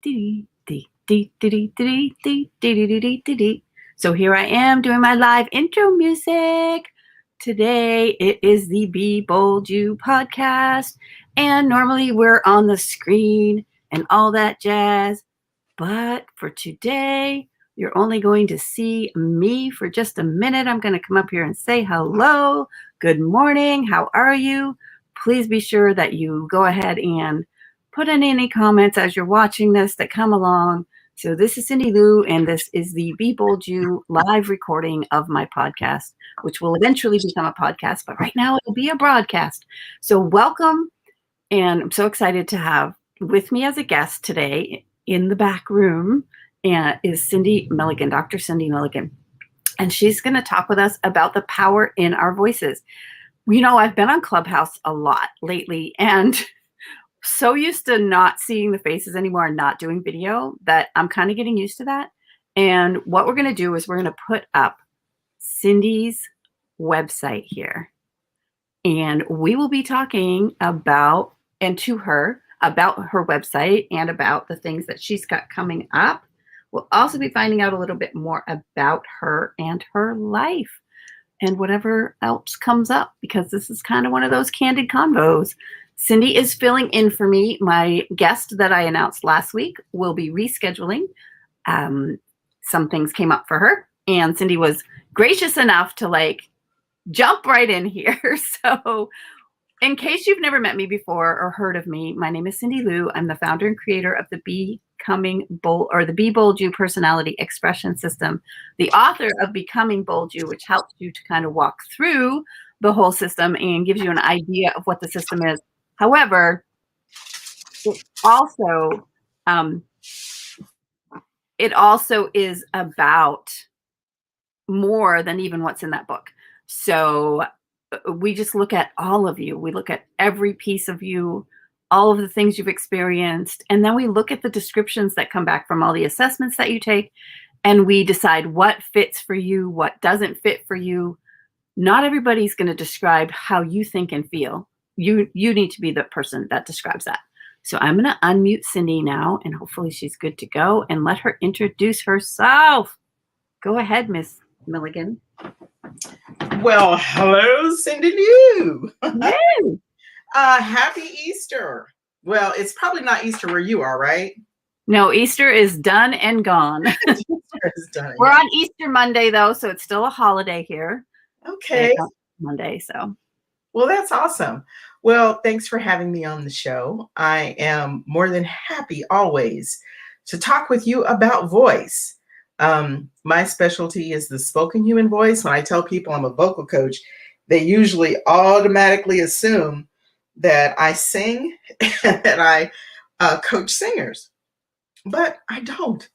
So here I am doing my live intro music. Today it is the Be Bold You podcast, and normally we're on the screen and all that jazz, but for today you're only going to see me for just a minute. I'm going to come up here and say hello, good morning, how are you? Please be sure that you go ahead and put in any comments as you're watching this that come along. So this is Cyndilu, and this is the Be Bold You live recording of my podcast, which will eventually become a podcast, but right now it'll be a broadcast. So welcome, and I'm so excited to have with me as a guest today in the back room is Cindy Milligan, Dr. Cindy Milligan, and she's going to talk with us about the power in our voices. You know, I've been on Clubhouse a lot lately, and so used to not seeing the faces anymore and not doing video that I'm kind of getting used to that. And what we're going to do is we're going to put up Cindy's website here. And we will be talking about, and to her, about her website and about the things that she's got coming up. We'll also be finding out a little bit more about her and her life and whatever else comes up, because this is kind of one of those candid convos. Cindy is filling in for me. My guest that I announced last week will be rescheduling. Some things came up for her, and Cindy was gracious enough to jump right in here. So in case you've never met me before or heard of me, my name is Cyndilu. I'm the founder and creator of the Be Bold You personality expression system, the author of Becoming Bold You, which helps you to kind of walk through the whole system and gives you an idea of what the system is. However, it also is about more than even what's in that book. So we just look at all of you. We look at every piece of you, all of the things you've experienced, and then we look at the descriptions that come back from all the assessments that you take, and we decide what fits for you, what doesn't fit for you. Not everybody's going to describe how you think and feel. You need to be the person that describes that. So I'm going to unmute Cindy now, and hopefully she's good to go, and let her introduce herself. Go ahead, Miss Milligan. Well, hello, Cyndilu. Yay! Happy Easter. Well, it's probably not Easter where you are, right? No, Easter is done and gone. Easter is done. We're on Easter Monday, though, so it's still a holiday here. Okay. Monday, so. Well, that's awesome. Well, thanks for having me on the show. I am more than happy always to talk with you about voice. My specialty is the spoken human voice. When I tell people I'm a vocal coach, they usually automatically assume that I sing and that I coach singers, but I don't.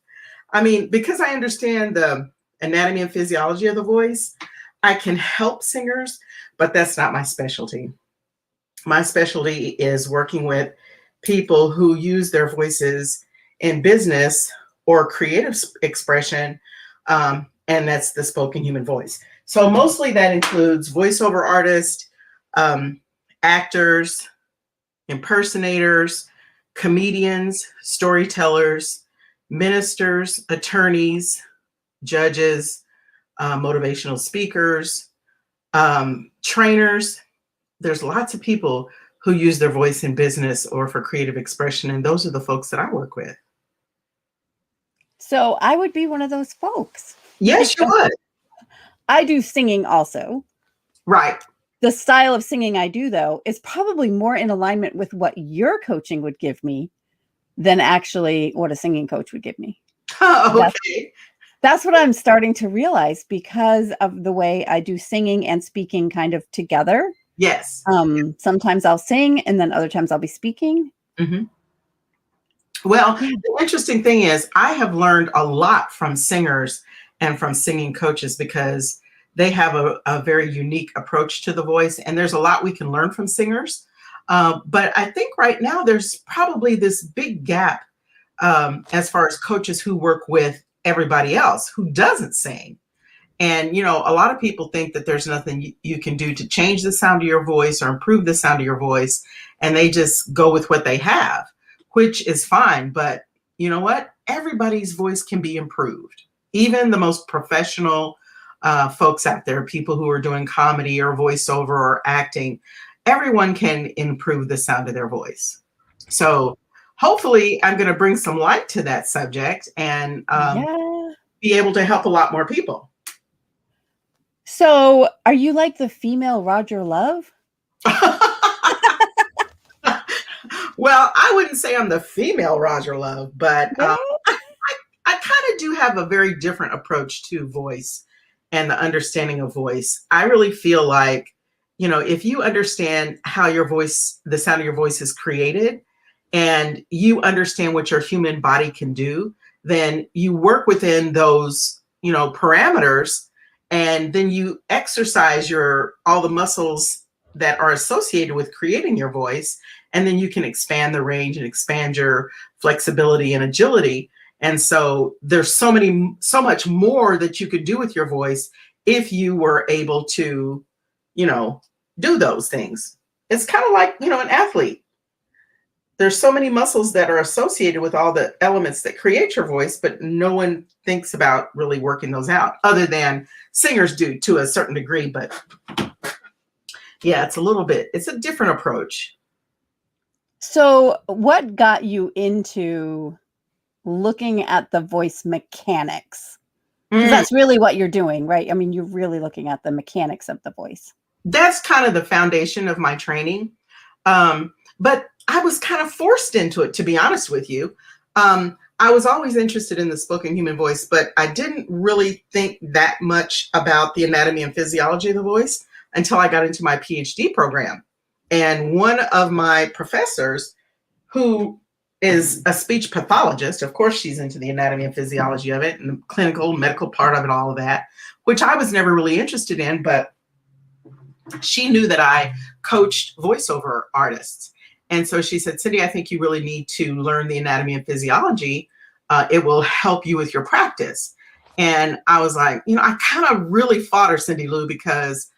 I mean, because I understand the anatomy and physiology of the voice, I can help singers, but that's not my specialty. My specialty is working with people who use their voices in business or creative expression, and that's the spoken human voice. So mostly that includes voiceover artists, actors, impersonators, comedians, storytellers, ministers, attorneys, judges, motivational speakers, trainers. There's lots of people who use their voice in business or for creative expression, and those are the folks that I work with. So I would be one of those folks. Yes, you would. I do singing also. Right. The style of singing I do, though, is probably more in alignment with what your coaching would give me than actually what a singing coach would give me. Oh, okay. That's what I'm starting to realize because of the way I do singing and speaking kind of together. Yes. Sometimes I'll sing and then other times I'll be speaking. Mm-hmm. Well, the interesting thing is I have learned a lot from singers and from singing coaches because they have a very unique approach to the voice. And there's a lot we can learn from singers. But I think right now there's probably this big gap as far as coaches who work with everybody else who doesn't sing. And, you know, a lot of people think that there's nothing you can do to change the sound of your voice or improve the sound of your voice. And they just go with what they have, which is fine. But you know what? Everybody's voice can be improved. Even the most professional folks out there, people who are doing comedy or voiceover or acting, everyone can improve the sound of their voice. So hopefully I'm going to bring some light to that subject and be able to help a lot more people. So are you like the female Roger Love? Well, I wouldn't say I'm the female Roger Love, but I kind of do have a very different approach to voice and the understanding of voice. I really feel like, you know, if you understand how your voice, the sound of your voice is created, and you understand what your human body can do, then you work within those, you know, parameters, and then you exercise all the muscles that are associated with creating your voice, and then you can expand the range and expand your flexibility and agility. And so there's so much more that you could do with your voice if you were able to, you know, do those things. It's kind of like, you know, an athlete. There's so many muscles that are associated with all the elements that create your voice, but no one thinks about really working those out, other than singers do to a certain degree. But yeah, it's a different approach. So what got you into looking at the voice mechanics? Because that's really what you're doing, right? I mean, you're really looking at the mechanics of the voice. That's kind of the foundation of my training. But I was kind of forced into it, to be honest with you. I was always interested in the spoken human voice, but I didn't really think that much about the anatomy and physiology of the voice until I got into my PhD program. And one of my professors, who is a speech pathologist, of course, she's into the anatomy and physiology of it and the clinical, medical part of it, all of that, which I was never really interested in, but she knew that I coached voiceover artists. And so she said, Cindy, I think you really need to learn the anatomy and physiology. It will help you with your practice. And I was like, you know, I kind of really fought her, Cyndilu, because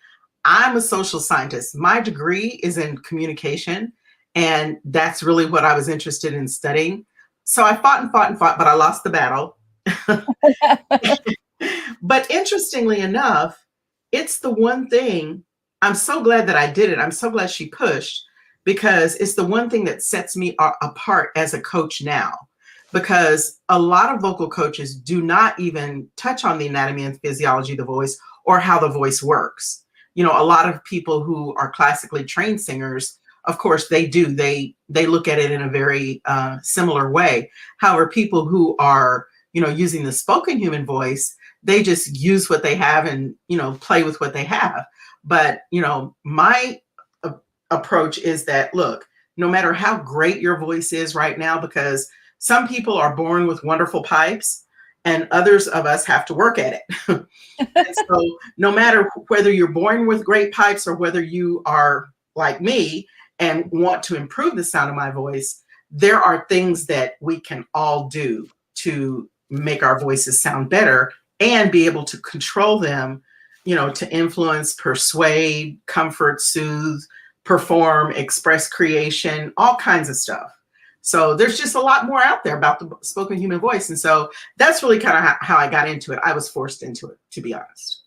I'm a social scientist. My degree is in communication, and that's really what I was interested in studying. So I fought and fought and fought, but I lost the battle. But interestingly enough, it's the one thing, I'm so glad that I did it. I'm so glad she pushed, because it's the one thing that sets me apart as a coach now. Because a lot of vocal coaches do not even touch on the anatomy and physiology of the voice or how the voice works. You know, a lot of people who are classically trained singers, of course, they do. They look at it in a very similar way. However, people who are, you know, using the spoken human voice, they just use what they have and, you know, play with what they have. But, you know, my approach is that, look, no matter how great your voice is right now, because some people are born with wonderful pipes and others of us have to work at it. And so no matter whether you're born with great pipes or whether you are like me and want to improve the sound of my voice, there are things that we can all do to make our voices sound better and be able to control them, you know, to influence, persuade, comfort, soothe, perform, express creation, all kinds of stuff. So there's just a lot more out there about the spoken human voice. And so that's really kind of how I got into it. I was forced into it, to be honest.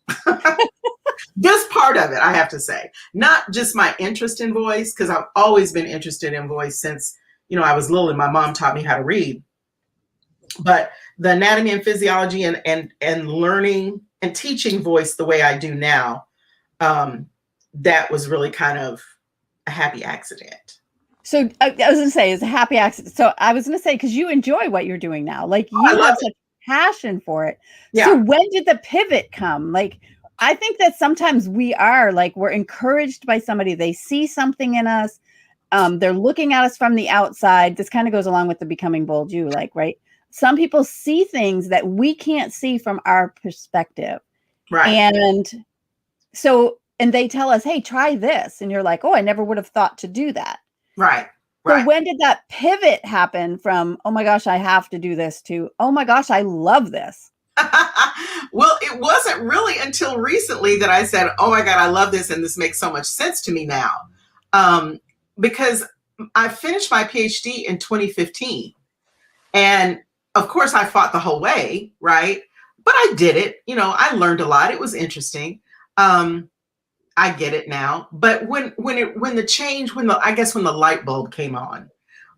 This part of it, I have to say, not just my interest in voice, because I've always been interested in voice since, you know, I was little and my mom taught me how to read. But the anatomy and physiology and learning and teaching voice the way I do now, that was really kind of a happy accident. So I was going to say, it's a happy accident. So I was going to say, because you enjoy what you're doing now, like you have such passion for it. Yeah. So when did the pivot come? Like, I think that sometimes we are like, we're encouraged by somebody, they see something in us. They're looking at us from the outside. This kind of goes along with the becoming bold you, like, right? Some people see things that we can't see from our perspective. Right. And so, and they tell us, hey, try this. And you're like, oh, I never would have thought to do that. Right. So when did that pivot happen from, oh my gosh, I have to do this, to, oh my gosh, I love this? Well, it wasn't really until recently that I said, oh my God, I love this. And this makes so much sense to me now. Because I finished my PhD in 2015. And of course, I fought the whole way, right? But I did it. You know, I learned a lot. It was interesting. I get it now. But when the light bulb came on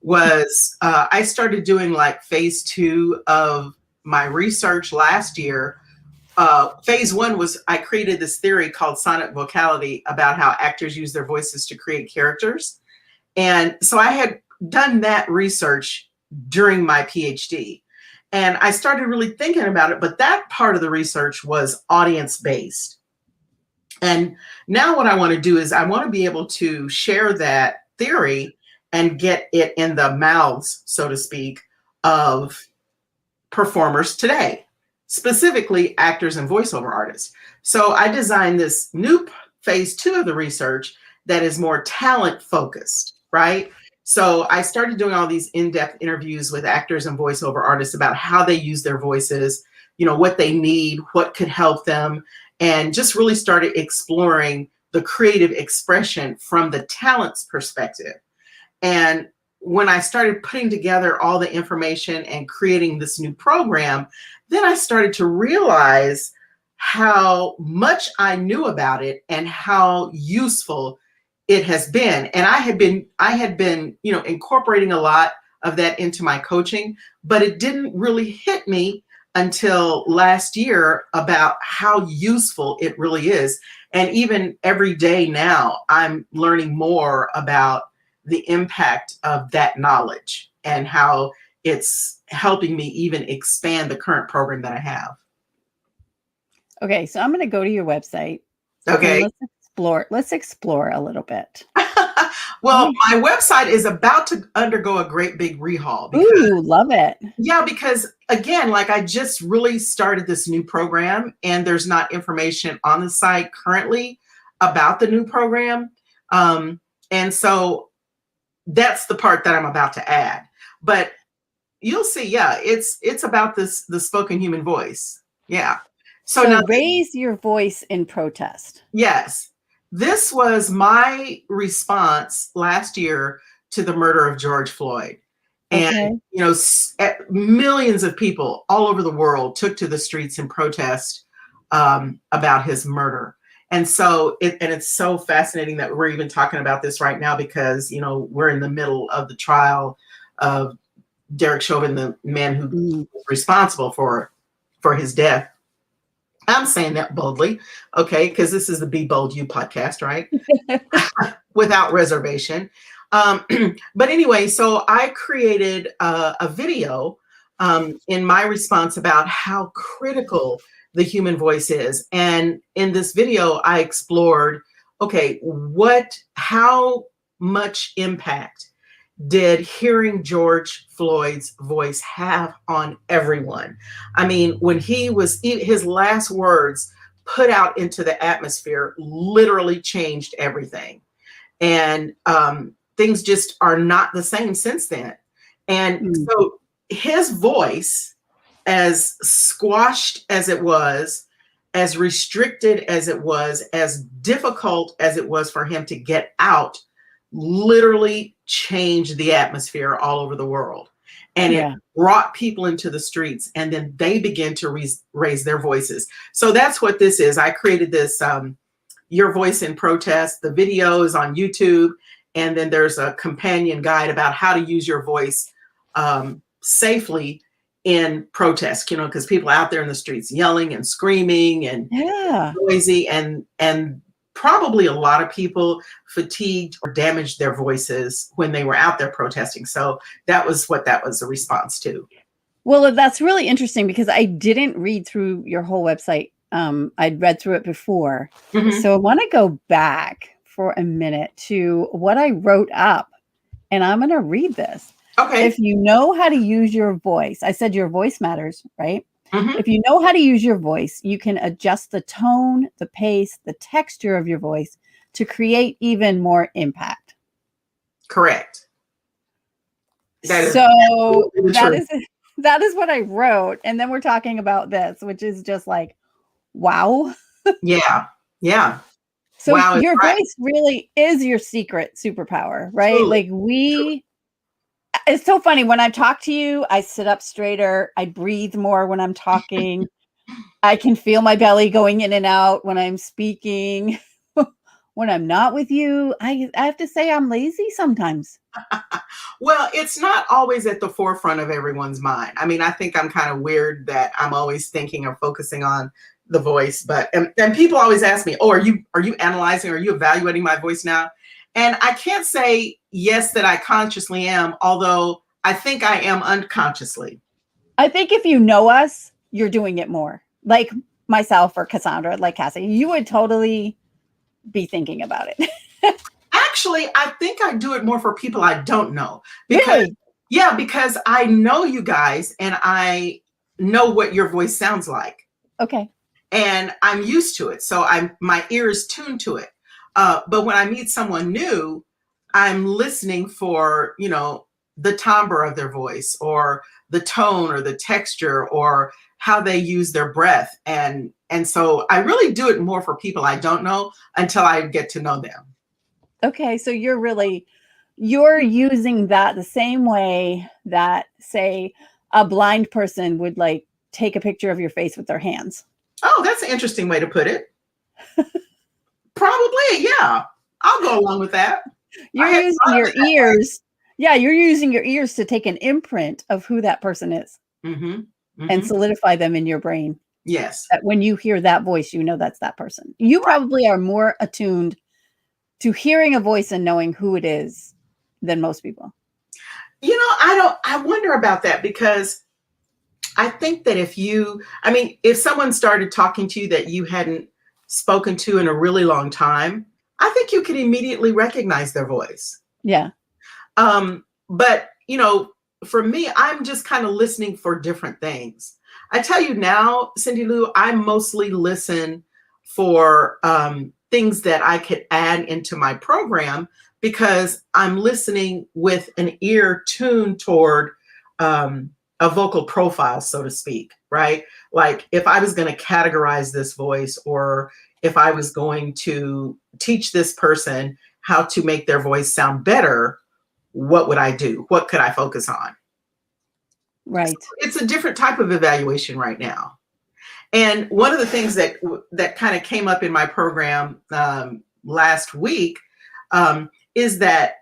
was I started doing like phase 2 of my research last year. Phase 1 was I created this theory called sonic vocality about how actors use their voices to create characters. And so I had done that research during my PhD. And I started really thinking about it, but that part of the research was audience-based. And now what I want to do is I want to be able to share that theory and get it in the mouths, so to speak, of performers today, specifically actors and voiceover artists. So I designed this new phase 2 of the research that is more talent focused, right? So I started doing all these in-depth interviews with actors and voiceover artists about how they use their voices, you know, what they need, what could help them, and just really started exploring the creative expression from the talent's perspective. And when I started putting together all the information and creating this new program, then I started to realize how much I knew about it and how useful it has been. And I had been, you know, incorporating a lot of that into my coaching, but it didn't really hit me until last year about how useful it really is. And even every day now, I'm learning more about the impact of that knowledge and how it's helping me even expand the current program that I have. Okay, so I'm going to go to your website. Okay. Let's explore a little bit. Well, my website is about to undergo a great big rehaul. Ooh, love it. Yeah, because again, like I just really started this new program and there's not information on the site currently about the new program. And so that's the part that I'm about to add. But you'll see, yeah, it's about the spoken human voice. Yeah. So now raise your voice in protest. Yes. This was my response last year to the murder of George Floyd. And, you know, millions of people all over the world took to the streets in protest about his murder. And so it's so fascinating that we're even talking about this right now because, you know, we're in the middle of the trial of Derek Chauvin, the man who was responsible for his death. I'm saying that boldly, okay, because this is the Be Bold You podcast, right? Without reservation. But anyway, so I created a video in my response about how critical the human voice is. And in this video, I explored, okay, how much impact did hearing George Floyd's voice have on everyone? I mean, when his last words put out into the atmosphere literally changed everything. And things just are not the same since then. And so his voice, as squashed as it was, as restricted as it was, as difficult as it was for him to get out, literally changed the atmosphere all over the world. And it brought people into the streets, and then they began to raise their voices. So that's what this is. I created this Your Voice in Protest. The video is on YouTube, and then there's a companion guide about how to use your voice safely in protest, you know, because people out there in the streets yelling and screaming and noisy, and probably a lot of people fatigued or damaged their voices when they were out there protesting. So that was what that was a response to. Well, that's really interesting because I didn't read through your whole website. I'd read through it before. So I want to go back for a minute to what I wrote up, and I'm going to read this. Okay. If you know how to use your voice, I said your voice matters, right? If you know how to use your voice, you can adjust the tone, the pace, the texture of your voice to create even more impact. Correct. That is what I wrote. And then we're talking about this, which is just like, wow. Yeah. So your voice really is your secret superpower, right? Totally. Like It's so funny. When I talk to you, I sit up straighter. I breathe more when I'm talking. I can feel my belly going in and out when I'm speaking. When I'm not with you, I have to say I'm lazy sometimes. Well, it's not always at the forefront of everyone's mind. I mean, I think I'm kind of weird that I'm always thinking or focusing on the voice, but and people always ask me, "Oh, are you analyzing? Are you evaluating my voice now?" And I can't say yes that I consciously am, although I think I am unconsciously. I think if you know us, you're doing it more. Like myself or Cassandra, like Cassie, you would totally be thinking about it. Actually, I think I do it more for people I don't know. Really? Yeah, because I know you guys and I know what your voice sounds like. Okay. And I'm used to it. So my ear is tuned to it. But when I meet someone new, I'm listening for, the timbre of their voice or the tone or the texture or how they use their breath. And so I really do it more for people I don't know until I get to know them. Okay. So you're using that the same way that, say, a blind person would like take a picture of your face with their hands. Oh, that's an interesting way to put it. Probably, yeah. I'll go along with that. You're using your ears. Yeah, you're using your ears to take an imprint of who that person is and solidify them in your brain. Yes. That when you hear that voice, you know that's that person. You probably are more attuned to hearing a voice and knowing who it is than most people. I wonder about that because I think that if someone started talking to you that you hadn't spoken to in a really long time, I think you could immediately recognize their voice. Yeah. But, for me, I'm just kind of listening for different things. I tell you now, Cyndilu, I mostly listen for things that I could add into my program because I'm listening with an ear tuned toward a vocal profile, so to speak, right? Like if I was going to categorize this voice or if I was going to teach this person how to make their voice sound better, what would I do? What could I focus on? Right. So it's a different type of evaluation right now. And one of the things that kind of came up in my program last week is that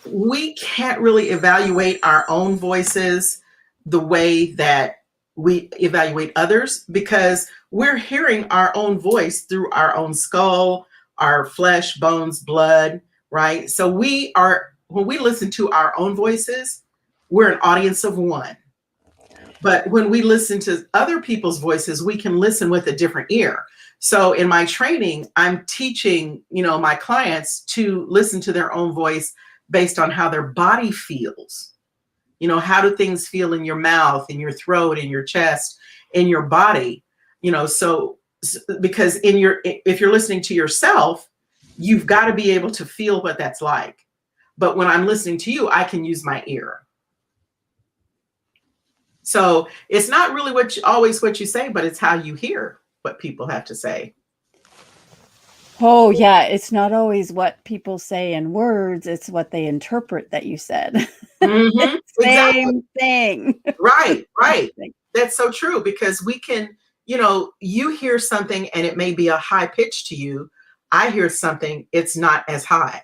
we can't really evaluate our own voices the way that we evaluate others because we're hearing our own voice through our own skull, our flesh, bones, blood, right? So when we listen to our own voices, we're an audience of one. But when we listen to other people's voices, we can listen with a different ear. So in my training, I'm teaching, my clients to listen to their own voice based on how their body feels. How do things feel in your mouth, in your throat, in your chest, in your body? So because if you're listening to yourself, you've got to be able to feel what that's like. But when I'm listening to you, I can use my ear. So it's not really always what you say, but it's how you hear what people have to say. Oh, yeah. It's not always what people say in words. It's what they interpret that you said. Mm-hmm. Same thing. Right. That's so true because we can, you hear something and it may be a high pitch to you. I hear something, it's not as high,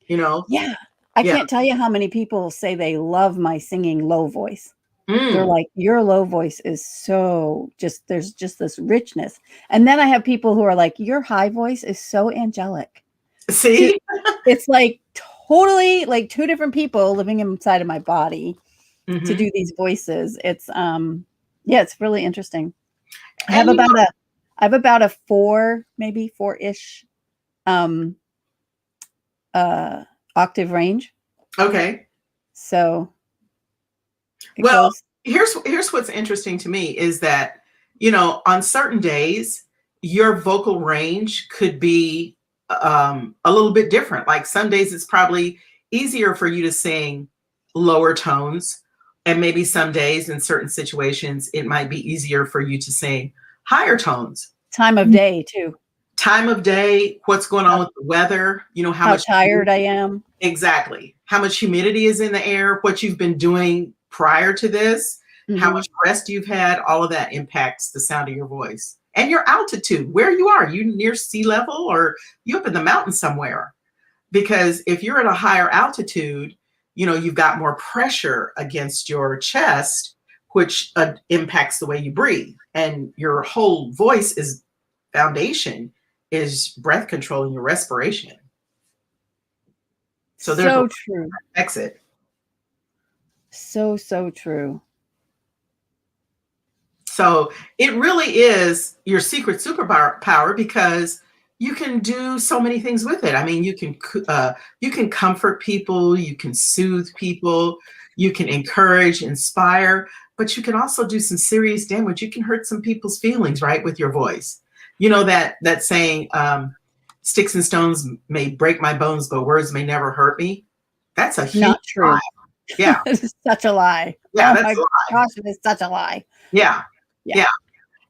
Yeah. I can't tell you how many people say they love my singing low voice. They're like, your low voice is so there's just this richness. And then I have people who are like, your high voice is so angelic. See? It's like totally like two different people living inside of my body to do these voices. It's it's really interesting. I have about a 4, maybe 4-ish octave range. Okay. So here's what's interesting to me is that, on certain days, your vocal range could be a little bit different. Like some days it's probably easier for you to sing lower tones. And maybe some days in certain situations, it might be easier for you to sing higher tones. Time of day too. time of day, what's going on with the weather, you know, how much tired I am. Exactly. How much humidity is in the air, what you've been doing prior to this, how much rest you've had, all of that impacts the sound of your voice. And your altitude, where you are. You near sea level or you up in the mountains somewhere? Because if you're at a higher altitude, you know, you've got more pressure against your chest, which impacts the way you breathe. And your whole voice is foundation is breath control and your respiration. So there's so true. Exit. So true. So it really is your secret superpower because you can do so many things with it. I mean, you can comfort people, you can soothe people, you can encourage, inspire, but you can also do some serious damage. You can hurt some people's feelings, right, with your voice. You know that saying, sticks and stones may break my bones, but words may never hurt me. That's a huge not true. lie. Yeah, it's such a lie. Yeah, oh my gosh, it is such a lie. Yeah.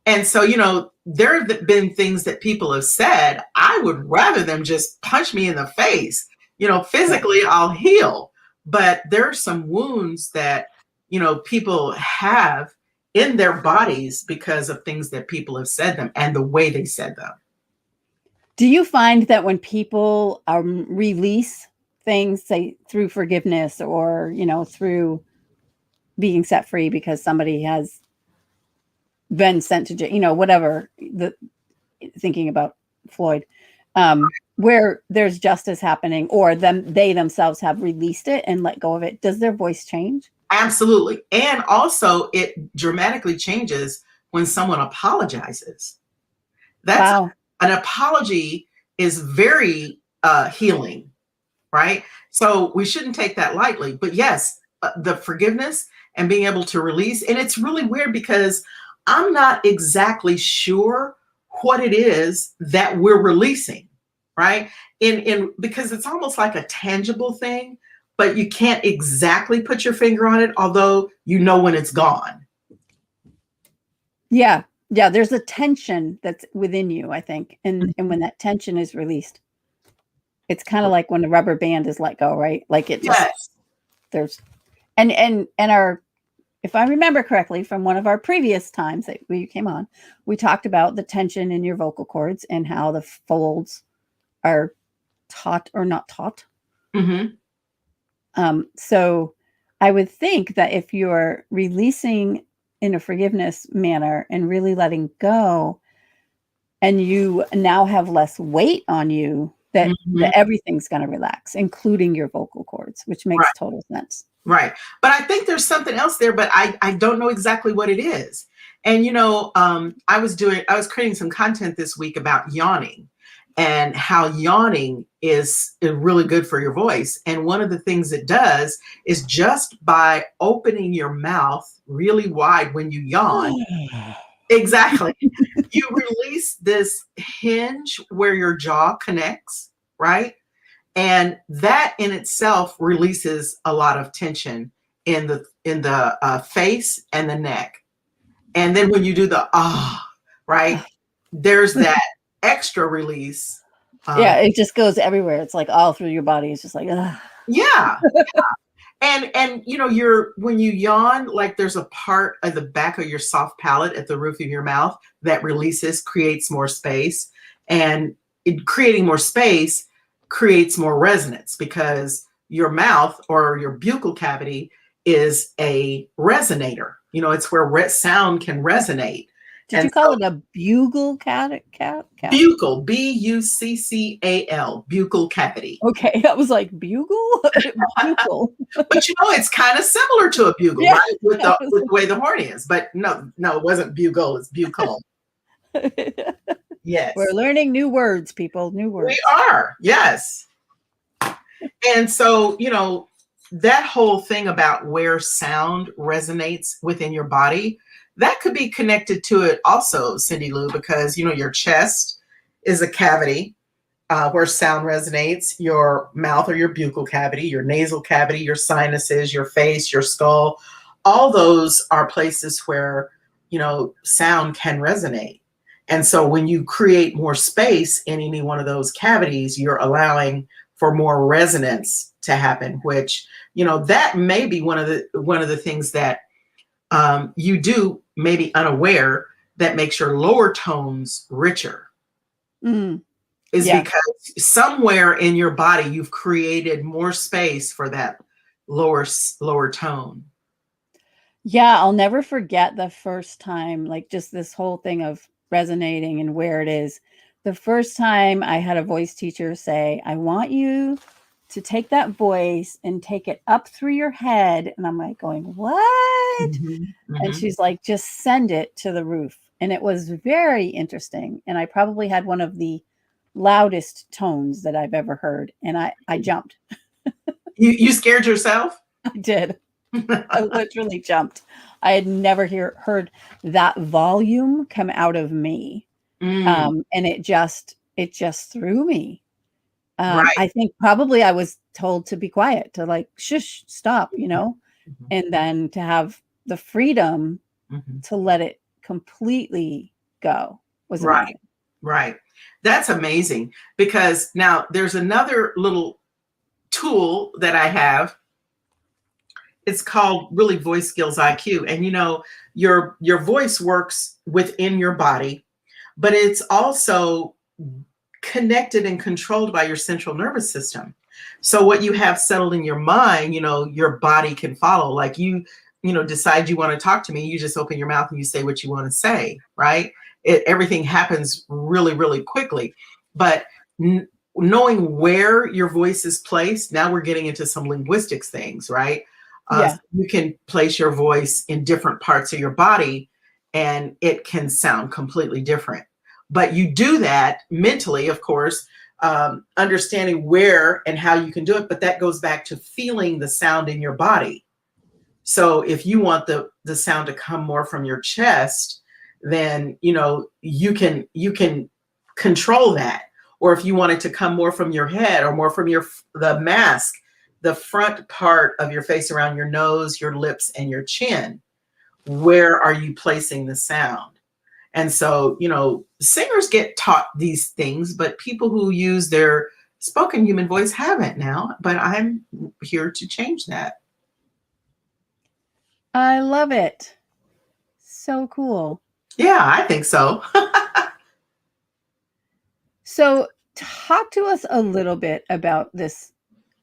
And so, you know, there have been things that people have said, I would rather them just punch me in the face. You know, physically I'll heal, but there are some wounds that, you know, people have in their bodies because of things that people have said them and the way they said them. Do you find that when people release things, say through forgiveness or, you know, through being set free because somebody has been sent to jail, you know, whatever, thinking about Floyd, where there's justice happening or they themselves have released it and let go of it, does their voice change? Absolutely. And also it dramatically changes when someone apologizes. That's an apology is very healing, right? So we shouldn't take that lightly, but yes, the forgiveness and being able to release. And it's really weird because I'm not exactly sure what it is that we're releasing, right? Because it's almost like a tangible thing, but you can't exactly put your finger on it, although you know when it's gone. Yeah. Yeah. There's a tension that's within you, I think. And when that tension is released, it's kind of like when the rubber band is let go, right? Like it just, there's, and our, if I remember correctly from one of our previous times that we came on, we talked about the tension in your vocal cords and how the folds are taut or not taut. So I would think that if you're releasing in a forgiveness manner and really letting go, and you now have less weight on you, that everything's going to relax, including your vocal cords, which makes total sense. Right. But I think there's something else there, but I don't know exactly what it is. And, you know, I was creating some content this week about yawning and how yawning is really good for your voice. And one of the things it does is just by opening your mouth really wide when you yawn, exactly, you release this hinge where your jaw connects, right? And that in itself releases a lot of tension in the face and the neck. And then when you do the right, there's that extra release. Yeah, it just goes everywhere. It's like all through your body. It's just like, yeah. And you know, when you yawn, like there's a part of the back of your soft palate at the roof of your mouth that releases, creates more space, and creating more space creates more resonance because your mouth or your buccal cavity is a resonator. You know, it's where sound can resonate. Did you call it a buccal cavity? Buccal, B-U-C-C-A-L, buccal cavity. Okay, I was like, bugle? Buccal. But you know, it's kind of similar to a bugle, right? With the way the horn is. But no, it wasn't bugle, it's buccal. Yes. We're learning new words, people, new words. We are, yes. And so, you know, that whole thing about where sound resonates within your body, that could be connected to it also, Cyndilu, because, you know, your chest is a cavity where sound resonates, your mouth or your buccal cavity, your nasal cavity, your sinuses, your face, your skull, all those are places where, you know, sound can resonate. And so when you create more space in any one of those cavities, you're allowing for more resonance to happen, which, you know, that may be one of the things that you do, maybe unaware, that makes your lower tones richer. Is because somewhere in your body you've created more space for that lower tone. Yeah, I'll never forget the first time, like just this whole thing of resonating and where it is. The first time I had a voice teacher say, I want you to take that voice and take it up through your head. And I'm like going, what? And she's like, just send it to the roof. And it was very interesting. And I probably had one of the loudest tones that I've ever heard. And I jumped. You scared yourself? I did. I literally jumped. I had never heard that volume come out of me. And it just threw me. Right. I think probably I was told to be quiet, to like, shush, stop, you know, and then to have the freedom to let it completely go was amazing. Right. That's amazing, because now there's another little tool that I have. It's called really Voice Skills IQ. And you know, your voice works within your body, but it's also connected and controlled by your central nervous system. So what you have settled in your mind, you know, your body can follow. Like you know, decide you want to talk to me, you just open your mouth and you say what you want to say, right? Everything happens really, really quickly. But knowing where your voice is placed, now we're getting into some linguistics things, right? You can place your voice in different parts of your body and it can sound completely different. But you do that mentally, of course, understanding where and how you can do it. But that goes back to feeling the sound in your body. So if you want the sound to come more from your chest, then, you know, you can control that. Or if you want it to come more from your head or more from the mask, the front part of your face, around your nose, your lips, and your chin, where are you placing the sound? And so, you know, singers get taught these things, but people who use their spoken human voice haven't now. But I'm here to change that. I love it. So cool. Yeah, I think so. So talk to us a little bit about this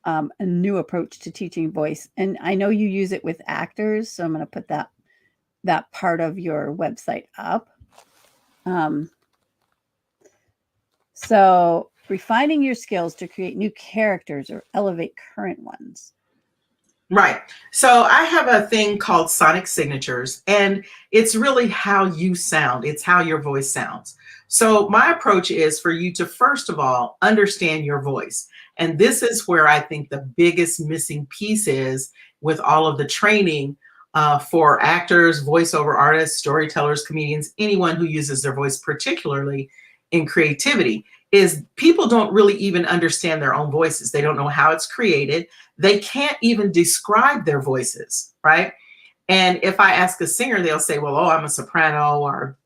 a new approach to teaching voice. And I know you use it with actors, so I'm going to put that part of your website up. So refining your skills to create new characters or elevate current ones. Right. So I have a thing called sonic signatures, and it's really how you sound. It's how your voice sounds. So my approach is for you to, first of all, understand your voice. And this is where I think the biggest missing piece is with all of the training for actors, voiceover artists, storytellers, comedians, anyone who uses their voice, particularly in creativity, is people don't really even understand their own voices. They don't know how it's created. They can't even describe their voices, right? And if I ask a singer, they'll say, well, oh, I'm a soprano, or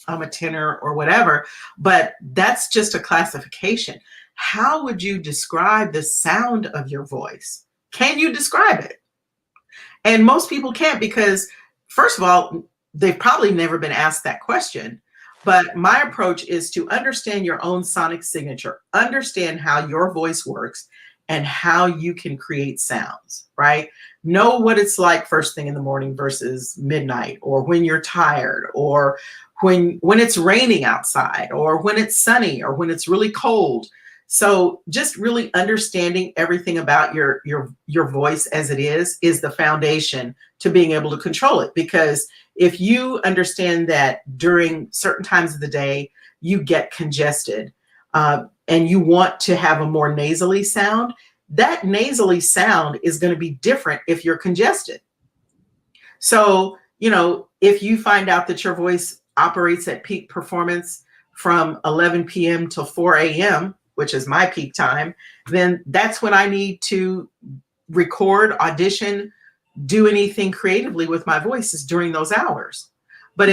I'm a tenor, or whatever. But that's just a classification. How would you describe the sound of your voice? Can you describe it? And most people can't, because first of all, they've probably never been asked that question. But my approach is to understand your own sonic signature, understand how your voice works and how you can create sounds, right? Know what it's like first thing in the morning versus midnight, or when you're tired, or when it's raining outside, or when it's sunny, or when it's really cold. So just really understanding everything about your voice as it is the foundation to being able to control it. Because if you understand that during certain times of the day, you get congested and you want to have a more nasally sound, that nasally sound is going to be different if you're congested. So, you know, if you find out that your voice operates at peak performance from 11 p.m. till 4 a.m., which is my peak time, then that's when I need to record, audition, do anything creatively with my voice, is during those hours. But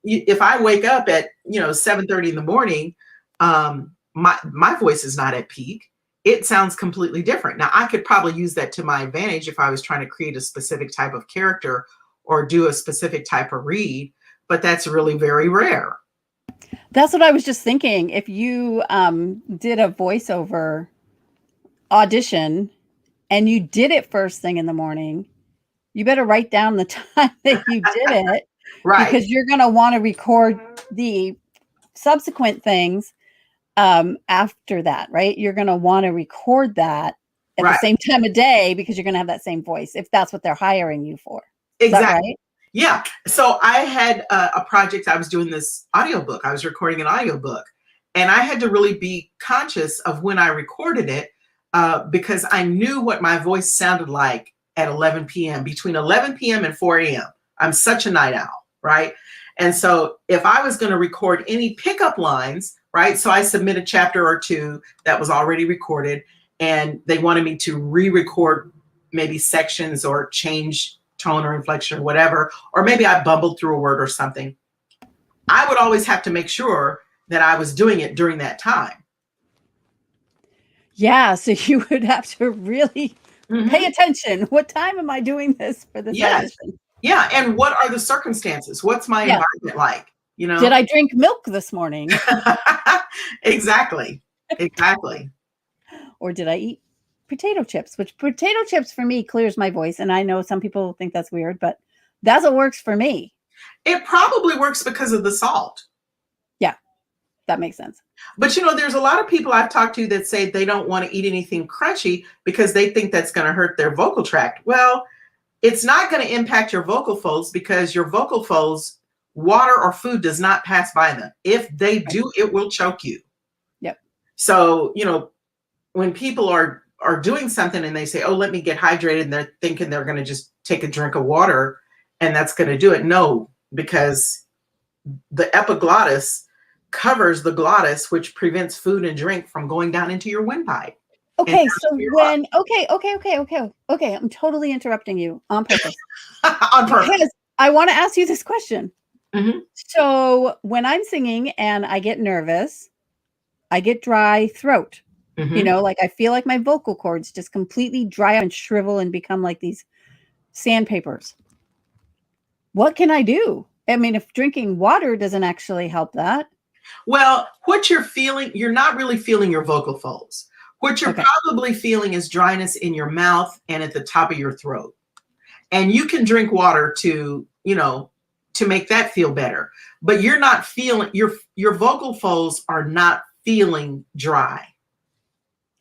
if I wake up at 7:30 in the morning, my voice is not at peak. It sounds completely different. Now, I could probably use that to my advantage if I was trying to create a specific type of character or do a specific type of read, but that's really very rare. That's what I was just thinking. If you did a voiceover audition and you did it first thing in the morning, you better write down the time that you did it, right? Because you're going to want to record the subsequent things after that, right? You're going to want to record that at the same time of day because you're going to have that same voice if that's what they're hiring you for. Exactly. Is that right? Yeah. So I had a project. I was doing this audiobook. I was recording an audiobook, and I had to really be conscious of when I recorded it because I knew what my voice sounded like at 11 p.m. Between 11 p.m. and 4 a.m. I'm such a night owl, right? And so if I was going to record any pickup lines, right? So I submit a chapter or two that was already recorded, and they wanted me to re-record maybe sections or change tone or inflection or whatever, or maybe I bumbled through a word or something. I would always have to make sure that I was doing it during that time. Yeah, so you would have to really pay attention. What time am I doing this for this audition? Yeah, and what are the circumstances? What's my environment like? Did I drink milk this morning? Exactly. Or did I eat potato chips? Which potato chips for me clears my voice, and I know some people think that's weird, but that's what works for me. It probably works because of the salt. Yeah, that makes sense. But there's a lot of people I've talked to that say they don't want to eat anything crunchy because they think that's going to hurt their vocal tract. Well, it's not going to impact your vocal folds because your vocal folds, water or food does not pass by them. If they do, it will choke you. Yep. So, when people are doing something and they say, oh, let me get hydrated, and they're thinking they're going to just take a drink of water and that's going to do it. No, because the epiglottis covers the glottis, which prevents food and drink from going down into your windpipe. Okay, so okay, I'm totally interrupting you on purpose. On purpose. Because I want to ask you this question. Mm-hmm. So when I'm singing and I get nervous, I get dry throat. Mm-hmm. Like I feel like my vocal cords just completely dry up and shrivel and become like these sandpapers. What can I do? I mean, if drinking water doesn't actually help that. Well, what you're feeling, you're not really feeling your vocal folds. What you're probably feeling is dryness in your mouth and at the top of your throat. And you can drink water to make that feel better. But you're not feeling, your vocal folds are not feeling dry.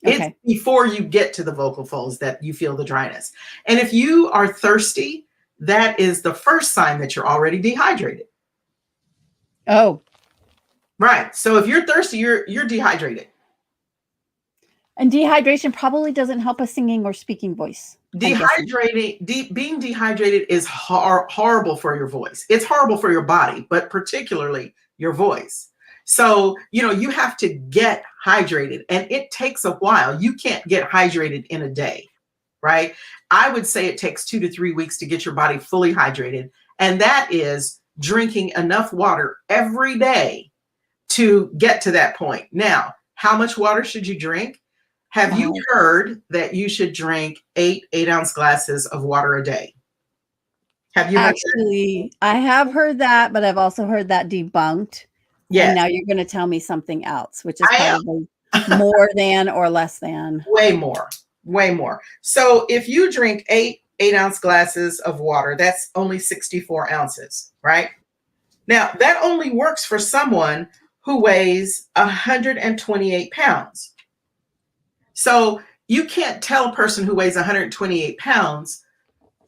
Okay. It's before you get to the vocal folds that you feel the dryness. And if you are thirsty, that is the first sign that you're already dehydrated. Oh. Right. So if you're thirsty, you're dehydrated. And dehydration probably doesn't help a singing or speaking voice. Being dehydrated is horrible for your voice. It's horrible for your body, but particularly your voice. So, you have to get hydrated, and it takes a while. You can't get hydrated in a day, right? I would say it takes 2 to 3 weeks to get your body fully hydrated. And that is drinking enough water every day to get to that point. Now, how much water should you drink? Have you heard that you should drink 8 8-ounce glasses of water a day? Have you actually? I have heard that, but I've also heard that debunked. Yeah. And now you're going to tell me something else, which is probably more than or less than. Way more. So if you drink 8 8-ounce glasses of water, that's only 64 ounces, right? Now that only works for someone who weighs 128 pounds. So you can't tell a person who weighs 128 pounds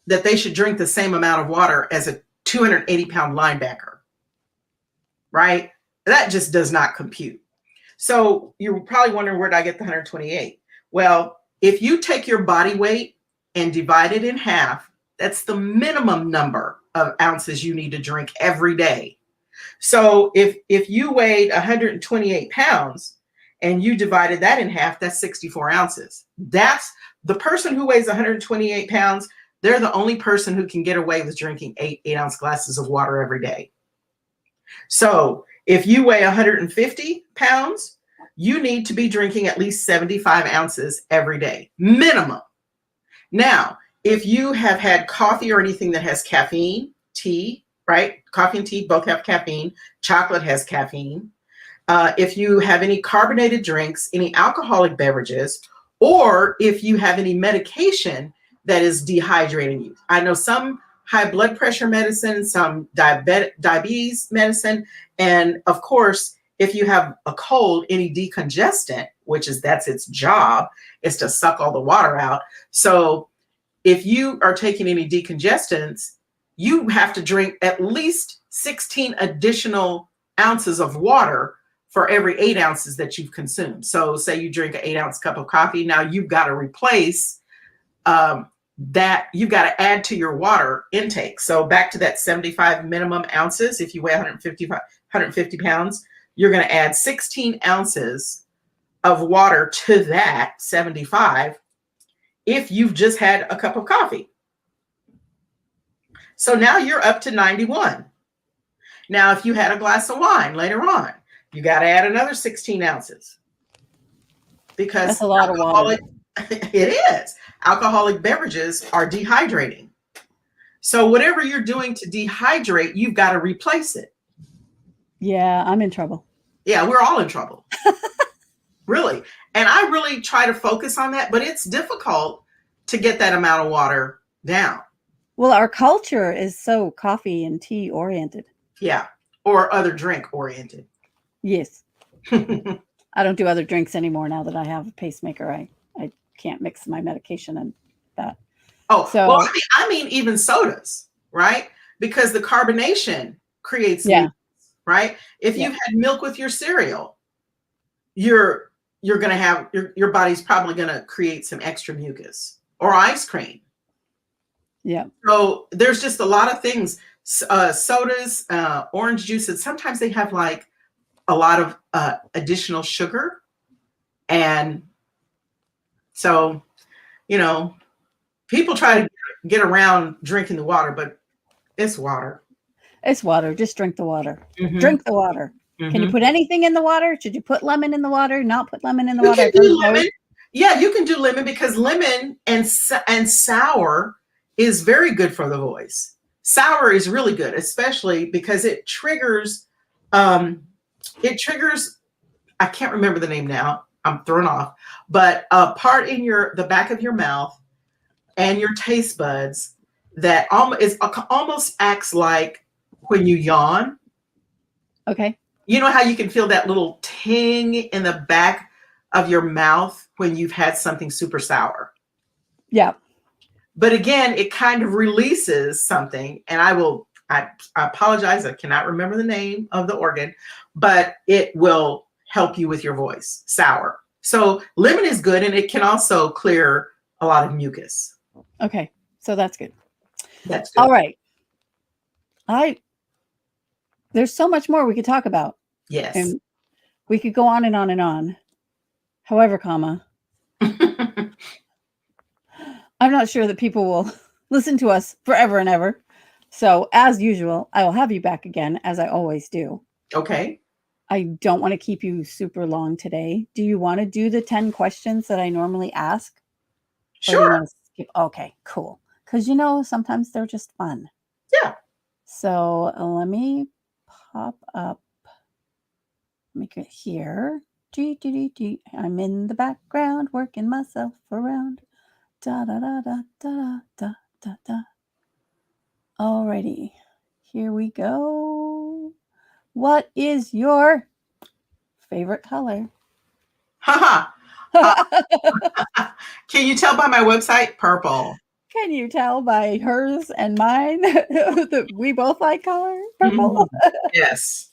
that they should drink the same amount of water as a 280-pound linebacker, right? That just does not compute. So you're probably wondering, where did I get the 128? Well, if you take your body weight and divide it in half, that's the minimum number of ounces you need to drink every day. So if you weighed 128 pounds and you divided that in half, that's 64 ounces. That's the person who weighs 128 pounds. They're the only person who can get away with drinking 8 8-ounce glasses of water every day. So if you weigh 150 pounds, you need to be drinking at least 75 ounces every day, minimum. Now, if you have had coffee or anything that has caffeine, tea, right? Coffee and tea both have caffeine. Chocolate has caffeine. If you have any carbonated drinks, any alcoholic beverages, or if you have any medication that is dehydrating you. I know some high blood pressure medicine, some diabetes medicine, and of course, if you have a cold, any decongestant, that's its job, is to suck all the water out. So if you are taking any decongestants, you have to drink at least 16 additional ounces of water for every 8 ounces that you've consumed. So say you drink an 8-ounce cup of coffee, now you've got to replace that, you've got to add to your water intake. So back to that 75 minimum ounces, if you weigh 150 pounds, you're going to add 16 ounces of water to that 75 if you've just had a cup of coffee. So now you're up to 91. Now, if you had a glass of wine later on, you got to add another 16 ounces. Because that's a lot of water. It is. Alcoholic beverages are dehydrating. So whatever you're doing to dehydrate, you've got to replace it. Yeah, I'm in trouble. Yeah, we're all in trouble. Really. And I really try to focus on that, but it's difficult to get that amount of water down. Well, our culture is so coffee and tea oriented. Yeah. Or other drink oriented. Yes. I don't do other drinks anymore now that I have a pacemaker. I can't mix my medication and that. Oh, so, well, I mean, even sodas, right? Because the carbonation creates mucus, right? If you've had milk with your cereal, you're going to have, your body's probably going to create some extra mucus, or ice cream. Yeah. So there's just a lot of things, sodas, orange juices. Sometimes they have like a lot of additional sugar. And so, people try to get around drinking the water, but it's water. It's water. Just drink the water. Mm-hmm. Drink the water. Mm-hmm. Can you put anything in the water? Should you put lemon in the water? Not put lemon in the water? You can do lemon. Yeah, you can do lemon because lemon and sour is very good for the voice. Sour is really good, especially because it triggers, I can't remember the name now. I'm thrown off, but a part in the back of your mouth and your taste buds that almost acts like when you yawn. Okay. You know how you can feel that little ting in the back of your mouth when you've had something super sour? Yeah. But again, it kind of releases something, and I apologize, I cannot remember the name of the organ, but it will help you with your voice. Sour. So lemon is good, and it can also clear a lot of mucus. Okay, so that's good. That's good. All right. There's so much more we could talk about. Yes. And we could go on and on and on. However, I'm not sure that people will listen to us forever and ever. So as usual, I will have you back again, as I always do. Okay. I don't want to keep you super long today. Do you want to do the 10 questions that I normally ask? Sure. Okay, cool. Because, sometimes they're just fun. Yeah. So let me pop up. Make it here. I'm in the background working myself around. Da da da da da da da da. Alrighty, here we go. What is your favorite color? Haha. Can you tell by my website? Purple. Can you tell by hers and mine that we both like color? Purple. Yes.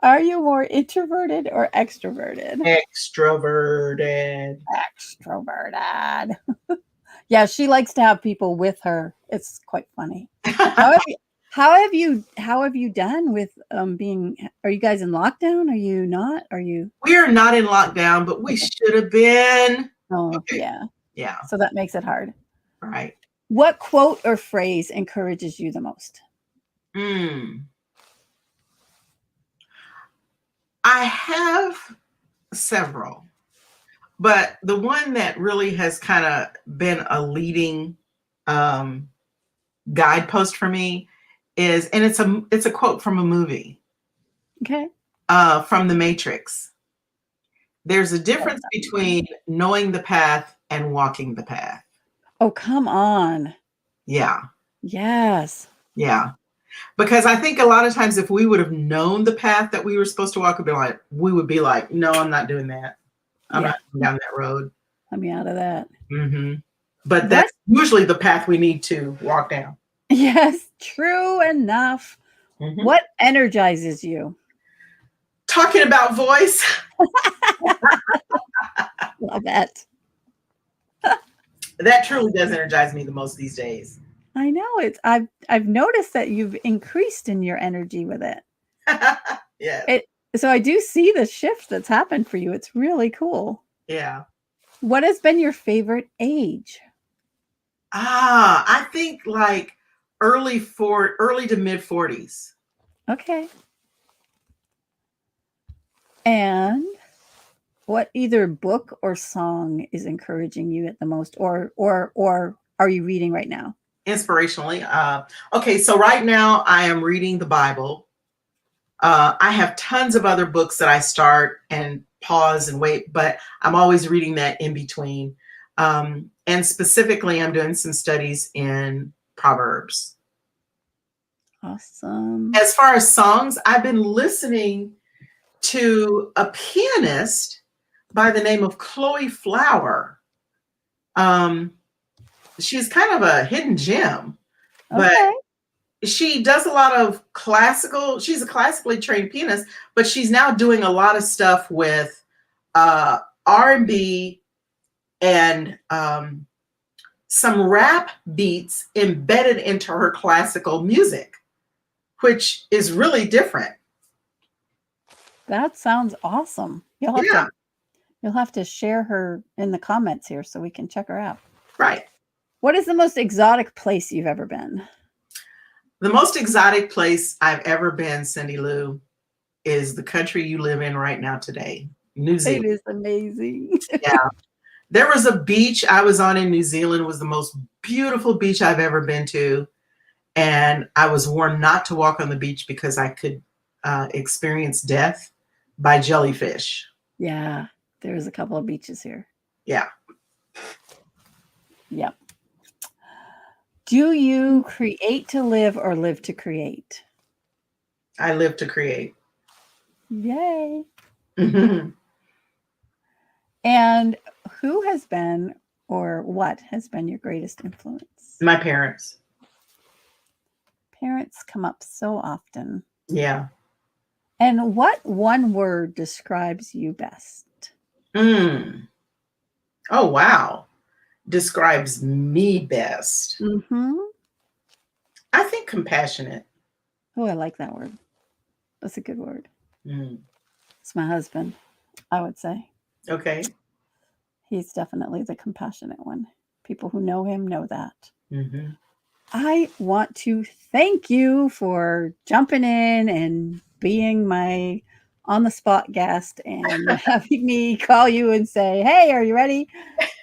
Are you more introverted or extroverted? Extroverted. Extroverted. Yeah, she likes to have people with her. It's quite funny. How have you done with being? Are you guys in lockdown? Are you not? We are not in lockdown, but we should have been. Oh, okay. Yeah. So that makes it hard. Right. What quote or phrase encourages you the most? I have several, but the one that really has kind of been a leading guidepost for me is, and it's a quote from a movie. Okay. From The Matrix. There's a difference between knowing the path and walking the path. Oh, come on. Yeah. Yes. Yeah. Because I think a lot of times if we would have known the path that we were supposed to walk, we would be like, no, I'm not doing that. I'm not going down that road. Let me out of that. Mm-hmm. But that's usually the path we need to walk down. Yes, true enough. Mm-hmm. What energizes you? Talking about voice. Love that. That truly does energize me the most these days. I know I've noticed that you've increased in your energy with it. Yeah. So I do see the shift that's happened for you. It's really cool. Yeah. What has been your favorite age? I think like early to mid 40s. Okay. And what either book or song is encouraging you at the most, or are you reading right now? Inspirationally. Okay, so right now I am reading the Bible. I have tons of other books that I start and pause and wait, but I'm always reading that in between. And specifically, I'm doing some studies in Proverbs. Awesome. As far as songs, I've been listening to a pianist by the name of Chloe Flower. She's kind of a hidden gem, but she does a lot of classical. She's a classically trained pianist, but she's now doing a lot of stuff with R&B and some rap beats embedded into her classical music, which is really different. That sounds awesome. You'll have to share her in the comments here so we can check her out. Right. What is the most exotic place you've ever been? The most exotic place I've ever been, Cyndilu, is the country you live in right now today, New Zealand. It is amazing. Yeah. There was a beach I was on in New Zealand. It was the most beautiful beach I've ever been to. And I was warned not to walk on the beach because I could experience death by jellyfish. Yeah. There's a couple of beaches here. Yeah. Yep. Do you create to live or live to create? I live to create. Yay. Mm-hmm. And who has been or what has been your greatest influence? My parents. Parents come up so often. Yeah. And what one word describes you best? Oh, wow. Describes me best. Mm-hmm. I think compassionate. Oh, I like that word. That's a good word. It's my husband, I would say. Okay. He's definitely the compassionate one. People who know him know that. Mm-hmm. I want to thank you for jumping in and being my on-the-spot guest and having me call you and say, hey, are you ready?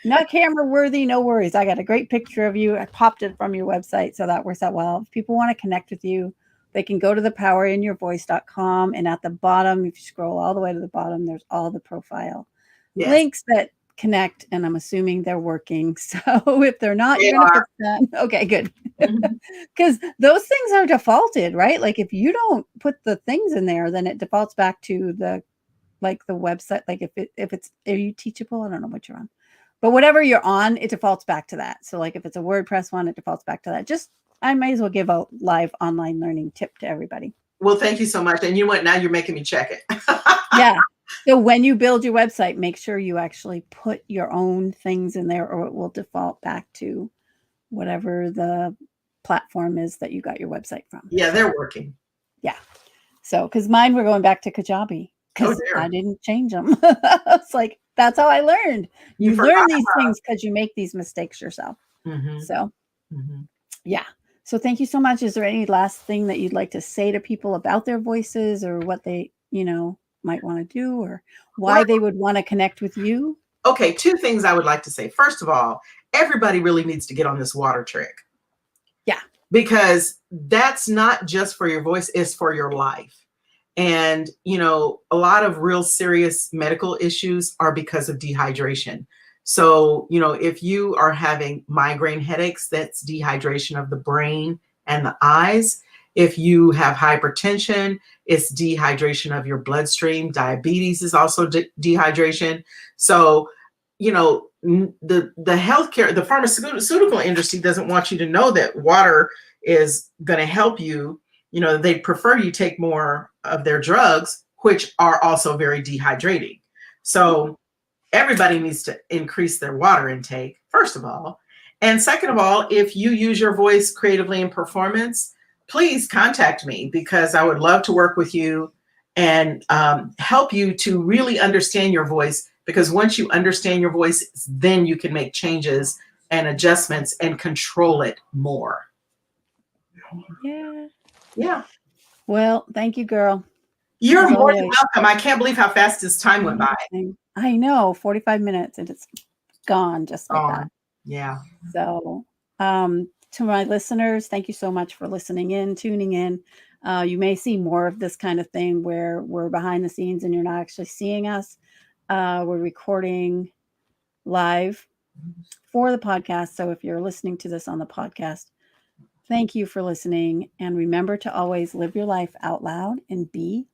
Not camera worthy, no worries. I got a great picture of you. I popped it from your website, so that works out well. If people want to connect with you, they can go to thepowerinyourvoice.com, and at the bottom, if you scroll all the way to the bottom, there's all the profile links that connect, and I'm assuming they're working. So if they're not, you're going to fix that. Okay, good. Because those things are defaulted, right? Like if you don't put the things in there, then it defaults back to the website. Like if it's, are you Teachable? I don't know what you're on, but whatever you're on, it defaults back to that. So like if it's a WordPress one, it defaults back to that. I might as well give a live online learning tip to everybody. Well, thank you so much. And you know what? Now you're making me check it. Yeah. So when you build your website, make sure you actually put your own things in there, or it will default back to whatever the platform is that you got your website from. Yeah, they're working. Yeah. So, because mine were going back to Kajabi because I didn't change them. It's like, that's how I learned. You learn these things because you make these mistakes yourself. Mm-hmm. So, yeah. So thank you so much. Is there any last thing that you'd like to say to people about their voices or what they, might want to do, or why they would want to connect with you? Okay, 2 things I would like to say. First of all, everybody really needs to get on this water trick. Yeah. Because that's not just for your voice, it's for your life. And, a lot of real serious medical issues are because of dehydration. So, if you are having migraine headaches, that's dehydration of the brain and the eyes. If you have hypertension, it's dehydration of your bloodstream. Diabetes is also dehydration. So, the healthcare, the pharmaceutical industry doesn't want you to know that water is going to help you. They prefer you take more of their drugs, which are also very dehydrating. So everybody needs to increase their water intake, first of all. And second of all, if you use your voice creatively in performance, please contact me, because I would love to work with you and help you to really understand your voice. Because once you understand your voice, then you can make changes and adjustments and control it more. Yeah. Yeah. Well, thank you, girl. You're more than welcome. I can't believe how fast this time went by. I know, 45 minutes and it's gone just like that. Yeah. So, to my listeners, thank you so much for listening in, tuning in. You may see more of this kind of thing where we're behind the scenes and you're not actually seeing us. We're recording live for the podcast. So if you're listening to this on the podcast, thank you for listening. And remember to always live your life out loud and be